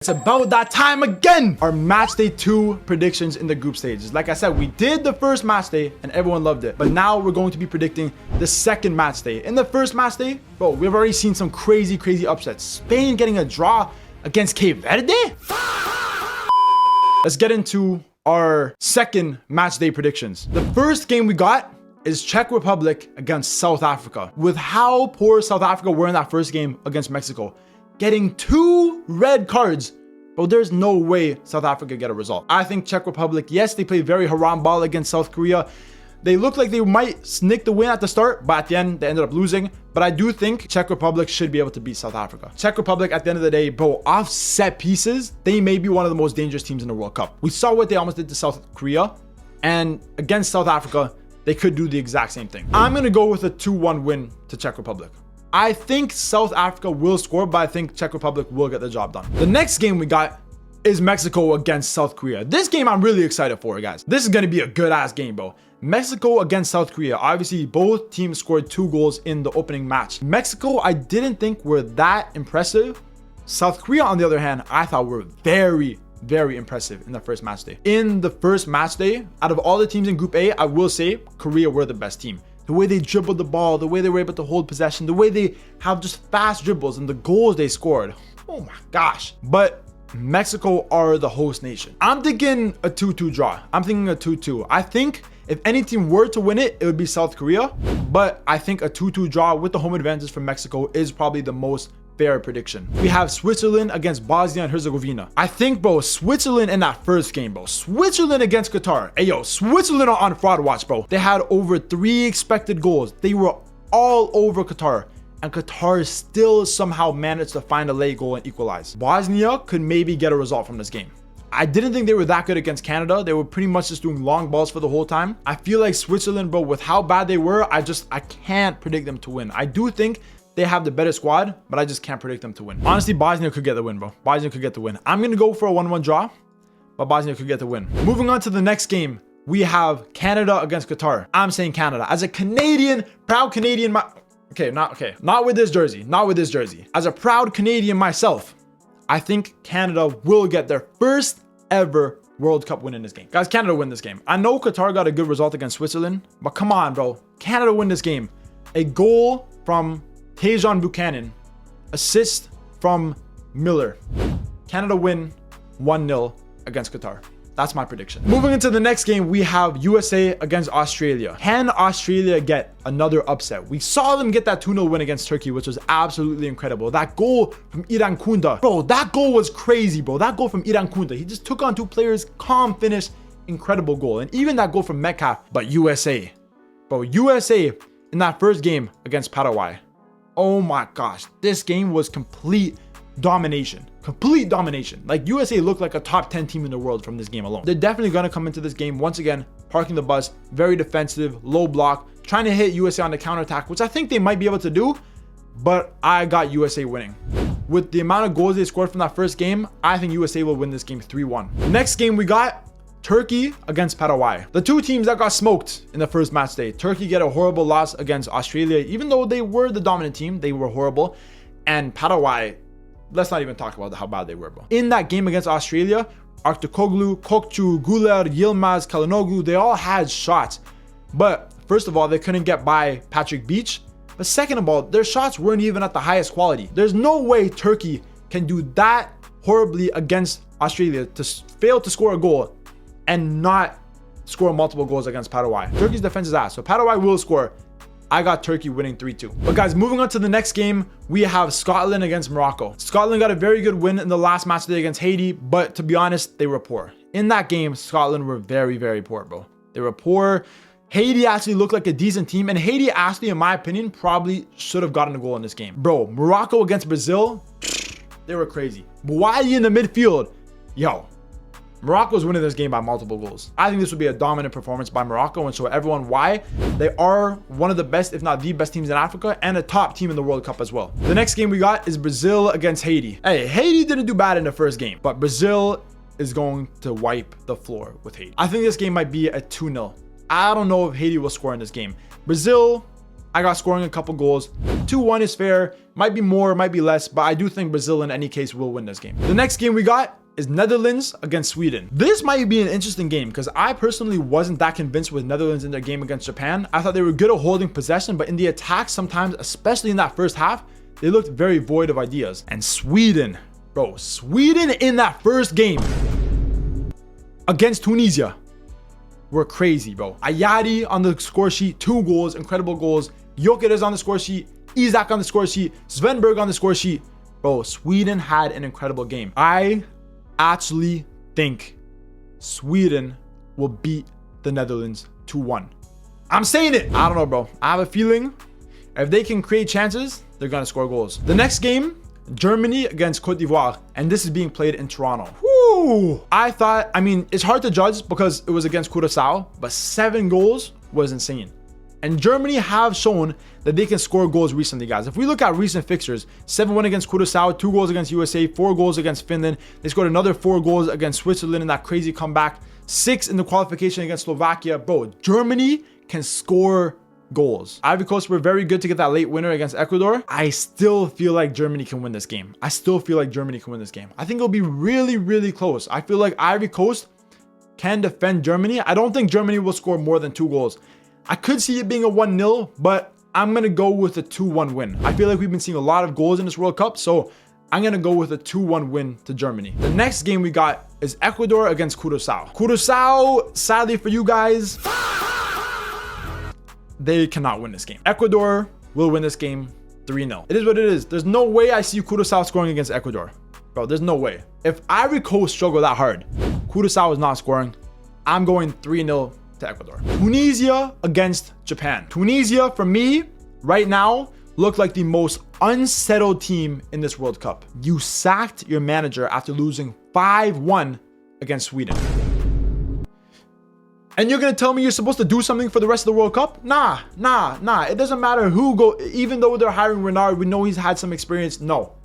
It's about that time again. Our match day 2 predictions in the group stages. Like I said, we did the first match day and everyone loved it. But now we're going to be predicting the second match day. In the first match day, bro, we've already seen some crazy upsets. Spain getting a draw against Cape Verde. Let's get into our second match day predictions. The first game we got is Czech Republic against South Africa. With how poor South Africa were in that first game against Mexico, getting 2 red cards, bro, there's no way South Africa get a result. I think Czech Republic, yes, they played very haram ball against South Korea. They looked like they might sneak the win at the start, but at the end, they ended up losing. But I do think Czech Republic should be able to beat South Africa. Czech Republic, at the end of the day, bro, off set pieces, they may be one of the most dangerous teams in the World Cup. We saw what they almost did to South Korea, and against South Africa, they could do the exact same thing. I'm gonna go with a 2-1 win to Czech Republic. I think South Africa will score, but I think Czech Republic will get the job done. The next game we got is Mexico against South Korea. This game I'm really excited for, guys. This is going to be a good ass game, bro. Mexico against South Korea. Obviously, both teams scored 2 goals in the opening match. Mexico, I didn't think were that impressive. South Korea, on the other hand, I thought were very impressive in the first match day. In the first match day, out of all the teams in Group A, I will say Korea were the best team. The way they dribbled the ball, the way they were able to hold possession, the way they have just fast dribbles and the goals they scored. Oh my gosh. But Mexico are the host nation. I'm thinking a 2-2 draw. I'm thinking a 2-2. I think if any team were to win it, it would be South Korea. But I think a 2-2 draw with the home advantage for Mexico is probably the most fair prediction. We have Switzerland against Bosnia and Herzegovina. I think, bro, Switzerland in that first game, bro. Switzerland against Qatar. Hey, yo, Switzerland on fraud watch, bro. They had over 3 expected goals. They were all over Qatar. And Qatar still somehow managed to find a late goal and equalize. Bosnia could maybe get a result from this game. I didn't think they were that good against Canada. They were pretty much just doing long balls for the whole time. I feel like Switzerland, bro, with how bad they were, I can't predict them to win. I do think they have the better squad, but I just can't predict them to win. Honestly, Bosnia could get the win, bro. Bosnia could get the win. I'm going to go for a 1-1 draw, but Bosnia could get the win. Moving on to the next game, we have Canada against Qatar. I'm saying Canada. As a Canadian, proud Canadian, not with this jersey. Not with this jersey. As a proud Canadian myself, I think Canada will get their first ever World Cup win in this game. Guys, Canada win this game. I know Qatar got a good result against Switzerland, but come on, bro. Canada win this game. A goal from Tejan Buchanan, assist from Miller. Canada win 1-0 against Qatar. That's my prediction. Moving into the next game, we have USA against Australia. Can Australia get another upset? We saw them get that 2-0 win against Turkey, which was absolutely incredible. That goal from Iran Kunda. Bro, that goal was crazy, bro. That goal from Iran Kunda. He just took on 2 players, calm finish, incredible goal. And even that goal from Metcalf. But USA. Bro, USA in that first game against Paraguay. Oh my gosh, this game was complete domination. Like USA looked like a top 10 team in the world from this game alone. They're definitely going to come into this game once again, parking the bus, very defensive, low block, trying to hit USA on the counterattack, which I think they might be able to do, but I got USA winning. With the amount of goals they scored from that first game, I think USA will win this game 3-1. Next game we got Turkey against Paraguay. The 2 teams that got smoked in the first match day. Turkey get a horrible loss against Australia. Even though they were the dominant team, they were horrible. And Paraguay, let's not even talk about how bad they were, bro. In that game against Australia, Artukoglu, Kokcu, Guler, Yilmaz, Kalanogu, they all had shots. But first of all, they couldn't get by Patrick Beach. But second of all, their shots weren't even at the highest quality. There's no way Turkey can do that horribly against Australia to fail to score a goal and not score multiple goals against Paraguay. Turkey's defense is ass, so Paraguay will score. I got Turkey winning 3-2. But guys, moving on to the next game, we have Scotland against Morocco. Scotland got a very good win in the last match today against Haiti, but to be honest, they were poor. In that game, Scotland were very poor, bro. They were poor. Haiti actually looked like a decent team, and Haiti actually, in my opinion, probably should have gotten a goal in this game. Bro, Morocco against Brazil, they were crazy. Buayi in the midfield, yo. Morocco's winning this game by multiple goals. I think this would be a dominant performance by Morocco and show everyone why they are one of the best, if not the best teams in Africa and a top team in the World Cup as well. The next game we got is Brazil against Haiti. Hey, Haiti didn't do bad in the first game, but Brazil is going to wipe the floor with Haiti. I think this game might be a 2-0. I don't know if Haiti will score in this game. Brazil I got scoring a couple goals. 2-1 is fair. Might be more, might be less, but I do think Brazil in any case will win this game. The next game we got is Netherlands against Sweden. This might be an interesting game because I personally wasn't that convinced with Netherlands in their game against Japan. I thought they were good at holding possession, but in the attack sometimes, especially in that first half, they looked very void of ideas. And Sweden, bro, Sweden in that first game against Tunisia were crazy, bro. Ayadi on the score sheet, 2 goals, incredible goals. Jokic is on the score sheet. Isak on the score sheet. Svenberg on the score sheet. Bro, Sweden had an incredible game. I actually think Sweden will beat the Netherlands 2-1. I'm saying it. I don't know, bro. I have a feeling if they can create chances, they're going to score goals. The next game, Germany against Cote d'Ivoire, and this is being played in Toronto. Woo! I mean, it's hard to judge because it was against Curacao, but 7 goals was insane. And Germany have shown that they can score goals recently, guys. If we look at recent fixtures, 7-1 against Curacao, 2 goals against USA, 4 goals against Finland. They scored another 4 goals against Switzerland in that crazy comeback. 6 in the qualification against Slovakia. Bro, Germany can score goals. Ivory Coast were very good to get that late winner against Ecuador. I still feel like Germany can win this game. I think it'll be really, really close. I feel like Ivory Coast can defend Germany. I don't think Germany will score more than 2 goals. I could see it being a 1-0, but I'm going to go with a 2-1 win. I feel like we've been seeing a lot of goals in this World Cup, so I'm going to go with a 2-1 win to Germany. The next game we got is Ecuador against Curacao. Curacao, sadly for you guys, they cannot win this game. Ecuador will win this game 3-0. It is what it is. There's no way I see Curacao scoring against Ecuador. Bro, there's no way. If Ivory Coast struggle that hard, Curacao is not scoring. I'm going 3-0 to Ecuador. Tunisia against Japan. Tunisia, for me, right now, look like the most unsettled team in this World Cup. You sacked your manager after losing 5-1 against Sweden. And you're going to tell me you're supposed to do something for the rest of the World Cup? Nah. It doesn't matter who go, even though they're hiring Renard, we know he's had some experience. No.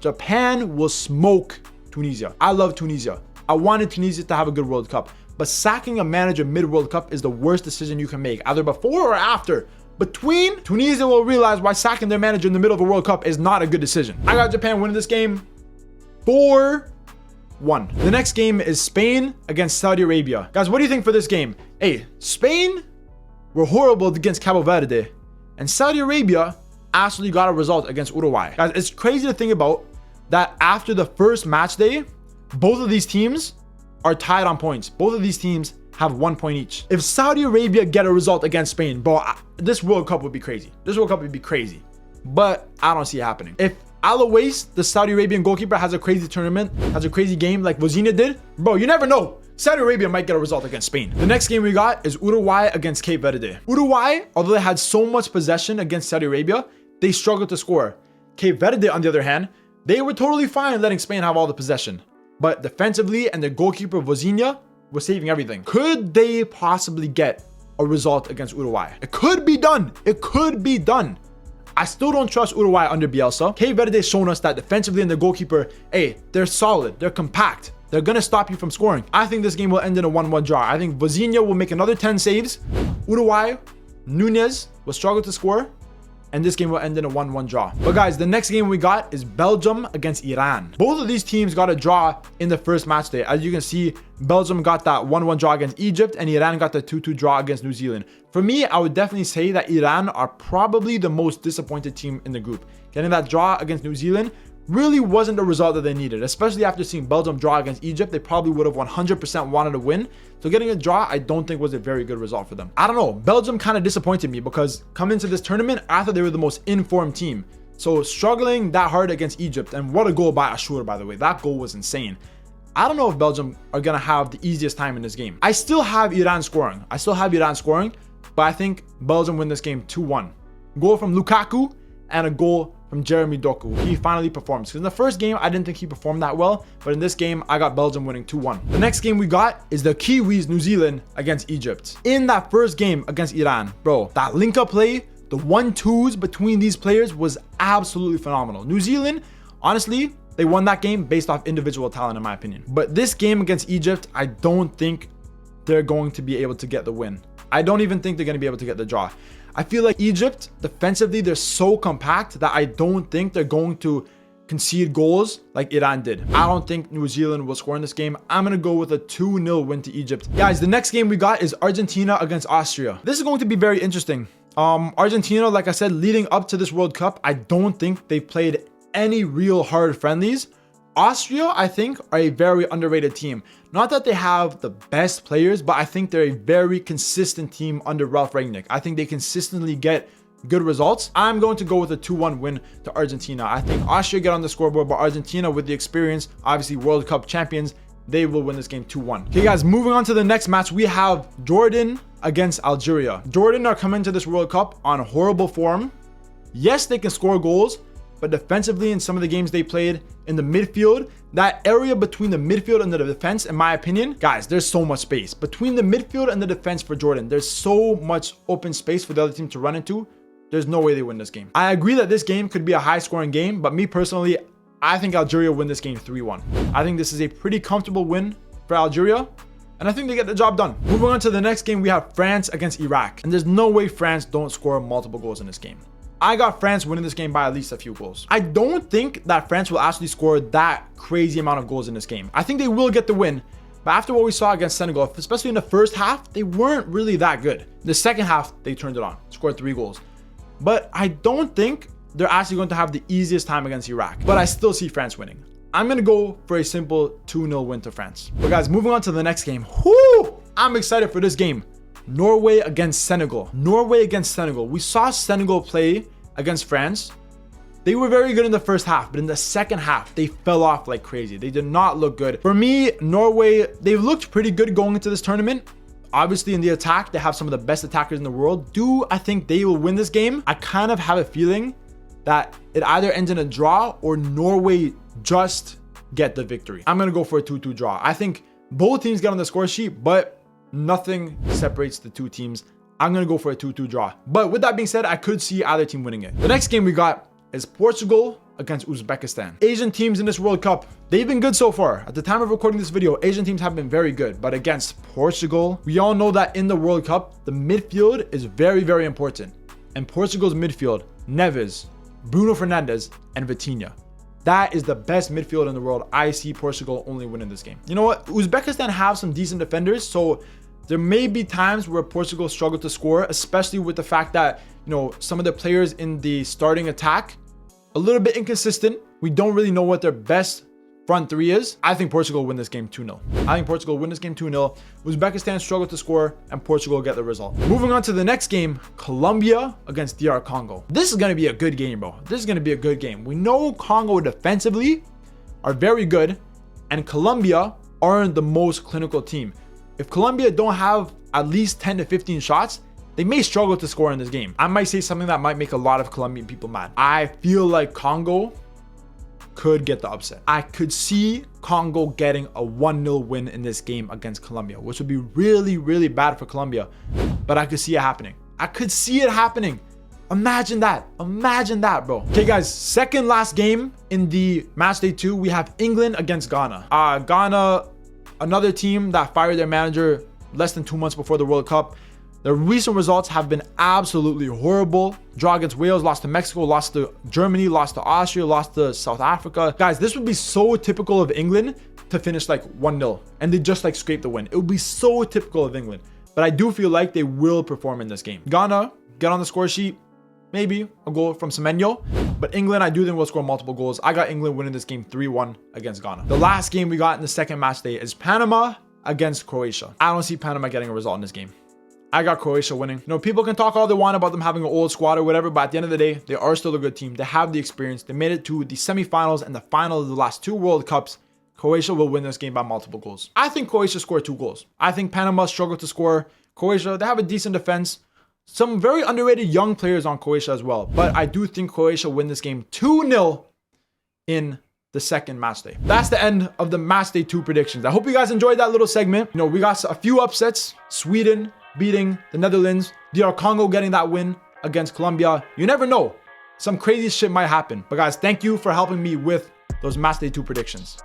Japan will smoke Tunisia. I love Tunisia. I wanted Tunisia to have a good World Cup. But sacking a manager mid-World Cup is the worst decision you can make, either before or after. Between, Tunisia will realize why sacking their manager in the middle of a World Cup is not a good decision. I got Japan winning this game 4-1. The next game is Spain against Saudi Arabia. Guys, what do you think for this game? Hey, Spain were horrible against Cabo Verde, and Saudi Arabia actually got a result against Uruguay. Guys, it's crazy to think about that after the first match day, both of these teams are tied on points. Both of these teams have 1 point each. If Saudi Arabia get a result against Spain, bro, this World Cup would be crazy. But I don't see it happening. If Alawais, the Saudi Arabian goalkeeper, has a crazy tournament, has a crazy game like Vozina did, bro, you never know. Saudi Arabia might get a result against Spain. The next game we got is Uruguay against Cape Verde. Uruguay, although they had so much possession against Saudi Arabia, they struggled to score. Cape Verde, on the other hand, they were totally fine letting Spain have all the possession. But defensively and their goalkeeper Vozina was saving everything. Could they possibly get a result against Uruguay? It could be done. I still don't trust Uruguay under Bielsa. Cape Verde has shown us that defensively and their goalkeeper, hey, they're solid. They're compact. They're going to stop you from scoring. I think this game will end in a 1-1 draw. I think Vozina will make another 10 saves. Uruguay, Nunez will struggle to score. And this game will end in a 1-1 draw. But guys, the next game we got is Belgium against Iran. Both of these teams got a draw in the first match day. As you can see, Belgium got that 1-1 draw against Egypt, and Iran got the 2-2 draw against New Zealand. For me, I would definitely say that Iran are probably the most disappointed team in the group. Getting that draw against New Zealand really wasn't the result that they needed, especially after seeing Belgium draw against Egypt. They probably would have 100% wanted to win. So getting a draw, I don't think was a very good result for them. I don't know. Belgium kind of disappointed me because coming into this tournament, I thought they were the most informed team. So struggling that hard against Egypt, and what a goal by Ashur, by the way. That goal was insane. I don't know if Belgium are going to have the easiest time in this game. I still have Iran scoring, but I think Belgium win this game 2-1. Goal from Lukaku and a goal from Jeremy Doku. He finally performs. Because in the first game, I didn't think he performed that well. But in this game, I got Belgium winning 2-1. The next game we got is the Kiwis, New Zealand against Egypt. In that first game against Iran, bro, that link-up play, the 1-2s between these players was absolutely phenomenal. New Zealand, honestly, they won that game based off individual talent, in my opinion. But this game against Egypt, I don't think they're going to be able to get the win. I don't even think they're going to be able to get the draw. I feel like Egypt, defensively, they're so compact that I don't think they're going to concede goals like Iran did. I don't think New Zealand will score in this game. I'm going to go with a 2-0 win to Egypt. Guys, the next game we got is Argentina against Austria. This is going to be very interesting. Argentina, like I said, leading up to this World Cup, I don't think they've played any real hard friendlies. Austria, I think, are a very underrated team. Not that they have the best players, but I think they're a very consistent team under Ralf Rangnick. I think they consistently get good results. I'm going to go with a 2-1 win to Argentina. I think Austria get on the scoreboard, but Argentina, with the experience, obviously World Cup champions, they will win this game 2-1. Okay, guys, moving on to the next match, we have Jordan against Algeria. Jordan are coming to this World Cup on horrible form. Yes, they can score goals, but defensively in some of the games they played in the midfield, that area between the midfield and the defense, in my opinion, guys, there's so much space. Between the midfield and the defense for Jordan, there's so much open space for the other team to run into. There's no way they win this game. I agree that this game could be a high-scoring game, but me personally, I think Algeria win this game 3-1. I think this is a pretty comfortable win for Algeria, and I think they get the job done. Moving on to the next game, we have France against Iraq. And there's no way France don't score multiple goals in this game. I got France winning this game by at least a few goals. I don't think that France will actually score that crazy amount of goals in this game. I think they will get the win, but after what we saw against Senegal, especially in the first half, they weren't really that good. The second half, they turned it on, scored 3 goals. But I don't think they're actually going to have the easiest time against Iraq. But I still see France winning. I'm going to go for a simple 2-0 win to France. But guys, moving on to the next game. Whoo! I'm excited for this game. Norway against Senegal. Norway against Senegal. We saw Senegal play against France. They were very good in the first half, but in the second half, they fell off like crazy. They did not look good. For me, Norway, they've looked pretty good going into this tournament. Obviously, in the attack, they have some of the best attackers in the world. Do I think they will win this game? I kind of have a feeling that it either ends in a draw or Norway just get the victory. I'm going to go for a 2-2 draw. I think both teams get on the score sheet, but nothing separates the two teams. I'm going to go for a 2-2 draw. But with that being said, I could see either team winning it. The next game we got is Portugal against Uzbekistan. Asian teams in this World Cup, they've been good so far. At the time of recording this video, Asian teams have been very good. But against Portugal, we all know that in the World Cup, the midfield is very, very important. And Portugal's midfield, Neves, Bruno Fernandes, and Vitinha. That is the best midfield in the world. I see Portugal only winning this game. You know what? Uzbekistan have some decent defenders, so there may be times where Portugal struggle to score, especially with the fact that, you know, some of the players in the starting attack, a little bit inconsistent. We don't really know what their best front three is. I think Portugal win this game 2-0. I think Portugal win this game 2-0. Uzbekistan struggle to score, and Portugal get the result. Moving on to the next game, Colombia against DR Congo. This is going to be a good game, bro. This is going to be a good game. We know Congo defensively are very good, and Colombia aren't the most clinical team. If Colombia don't have at least 10 to 15 shots, they may struggle to score in this game. I might say something that might make a lot of Colombian people mad. I feel like Congo could get the upset. I could see Congo getting a 1-0 win in this game against Colombia, which would be really, really bad for Colombia. But I could see it happening. I could see it happening. Imagine that. Imagine that, bro. Okay, guys, second last game in the matchday 2, we have England against Ghana. Ghana, another team that fired their manager less than 2 months before the World Cup. The recent results have been absolutely horrible. Draw against Wales, lost to Mexico, lost to Germany, lost to Austria, lost to South Africa. Guys, this would be so typical of England to finish like 1-0 and they just like scrape the win. It would be so typical of England. But I do feel like they will perform in this game. Ghana, get on the score sheet. Maybe a goal from Semenyo. But England, I do think will score multiple goals. I got England winning this game 3-1 against Ghana. The last game we got in the second match day is Panama against Croatia. I don't see Panama getting a result in this game. I got Croatia winning. You know, people can talk all they want about them having an old squad or whatever, but at the end of the day, they are still a good team. They have the experience. They made it to the semifinals and the final of the last 2 World Cups. Croatia will win this game by multiple goals. I think Croatia scored 2 goals. I think Panama struggled to score. Croatia, they have a decent defense. Some very underrated young players on Croatia as well. But I do think Croatia win this game 2-0 in the second match day. That's the end of the match day 2 predictions. I hope you guys enjoyed that little segment. You know, we got a few upsets. Sweden beating the Netherlands. DR Congo getting that win against Colombia. You never know. Some crazy shit might happen. But guys, thank you for helping me with those match day 2 predictions.